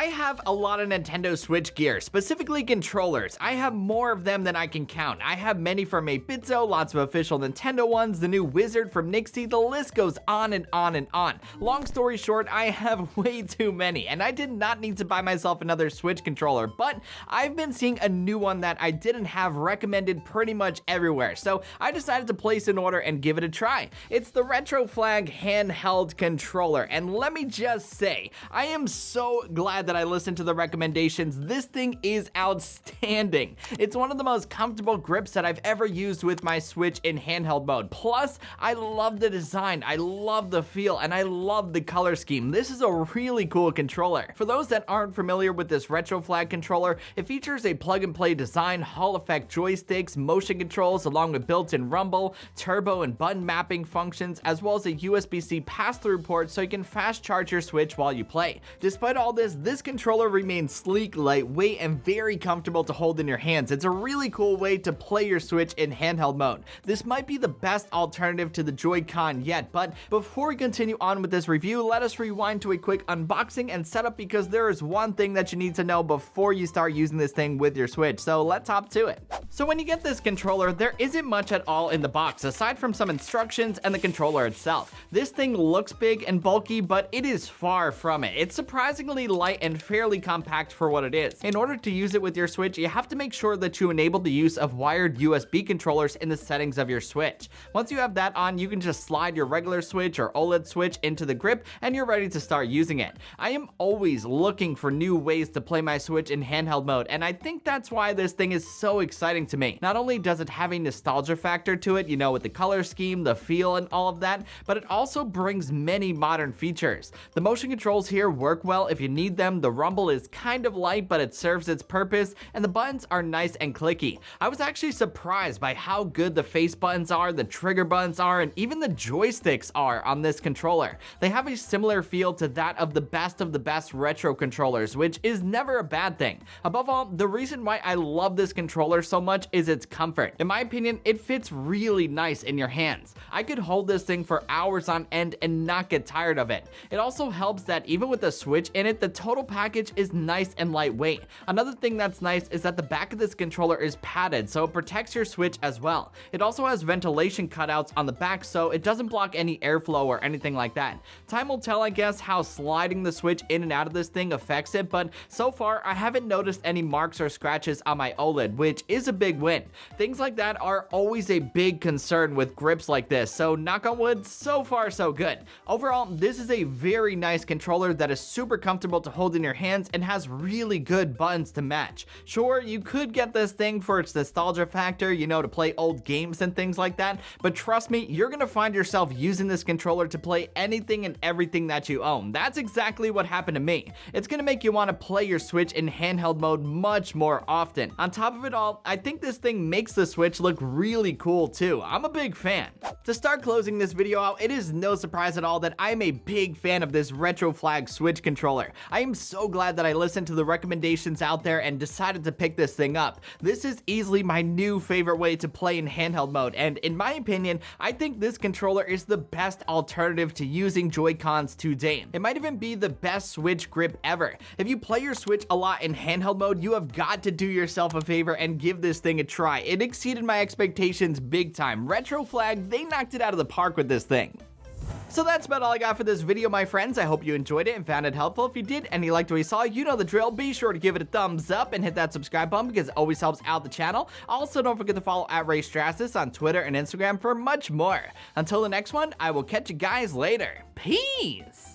I have a lot of Nintendo Switch gear, specifically controllers. I have more of them than I can count. I have many from 8BitZo, lots of official Nintendo ones, the new Wizard from Nixie, the list goes on and on and on. Long story short, I have way too many, and I did not need to buy myself another Switch controller, but I've been seeing a new one that I didn't have recommended pretty much everywhere, so I decided to place an order and give it a try. It's the Retroflag handheld controller, and let me just say, I am so glad that I listened to the recommendations. This thing is outstanding. It's one of the most comfortable grips that I've ever used with my Switch in handheld mode. Plus, I love the design, I love the feel, and I love the color scheme. This is a really cool controller. For those that aren't familiar with this Retroflag controller, it features a plug-and-play design, Hall effect joysticks, motion controls, along with built-in rumble, turbo, and button mapping functions, as well as a USB-C pass-through port so you can fast charge your Switch while you play. Despite all this controller remains sleek, lightweight, and very comfortable to hold in your hands. It's a really cool way to play your Switch in handheld mode. This might be the best alternative to the Joy-Con yet, but before we continue on with this review, let us rewind to a quick unboxing and setup because there is one thing that you need to know before you start using this thing with your Switch, so let's hop to it. So when you get this controller, there isn't much at all in the box aside from some instructions and the controller itself. This thing looks big and bulky, but it is far from it. It's surprisingly light and fairly compact for what it is. In order to use it with your Switch, you have to make sure that you enable the use of wired USB controllers in the settings of your Switch. Once you have that on, you can just slide your regular Switch or OLED Switch into the grip and you're ready to start using it. I am always looking for new ways to play my Switch in handheld mode, and I think that's why this thing is so exciting to me. Not only does it have a nostalgia factor to it, you know, with the color scheme, the feel, and all of that, but it also brings many modern features. The motion controls here work well if you need them, the rumble is kind of light, but it serves its purpose, and the buttons are nice and clicky. I was actually surprised by how good the face buttons are, the trigger buttons are, and even the joysticks are on this controller. They have a similar feel to that of the best retro controllers, which is never a bad thing. Above all, the reason why I love this controller so much is its comfort. In my opinion, it fits really nice in your hands. I could hold this thing for hours on end and not get tired of it. It also helps that even with the Switch in it, the total package is nice and lightweight. Another thing that's nice is that the back of this controller is padded, so it protects your Switch as well. It also has ventilation cutouts on the back, so it doesn't block any airflow or anything like that. Time will tell, I guess, how sliding the Switch in and out of this thing affects it, but so far I haven't noticed any marks or scratches on my OLED, which is a big win. Things like that are always a big concern with grips like this, so knock on wood, so far so good. Overall, this is a very nice controller that is super comfortable to hold in your hands and has really good buttons to match. Sure, you could get this thing for its nostalgia factor, you know, to play old games and things like that, but trust me, you're gonna find yourself using this controller to play anything and everything that you own. That's exactly what happened to me. It's gonna make you want to play your Switch in handheld mode much more often. On top of it all, I think this thing makes the Switch look really cool too. I'm a big fan. To start closing this video out, it is no surprise at all that I'm a big fan of this Retroflag Switch controller. I am so glad that I listened to the recommendations out there and decided to pick this thing up. This is easily my new favorite way to play in handheld mode, and in my opinion, I think this controller is the best alternative to using Joy-Cons to date. It might even be the best Switch grip ever. If you play your Switch a lot in handheld mode, you have got to do yourself a favor and give this thing a try. It exceeded my expectations big time. Retroflag, they knocked it out of the park with this thing. So that's about all I got for this video, my friends. I hope you enjoyed it and found it helpful. If you did and you liked what you saw, you know the drill. Be sure to give it a thumbs up and hit that subscribe button because it always helps out the channel. Also, don't forget to follow at Raymond Strazdas on Twitter and Instagram for much more. Until the next one, I will catch you guys later. Peace!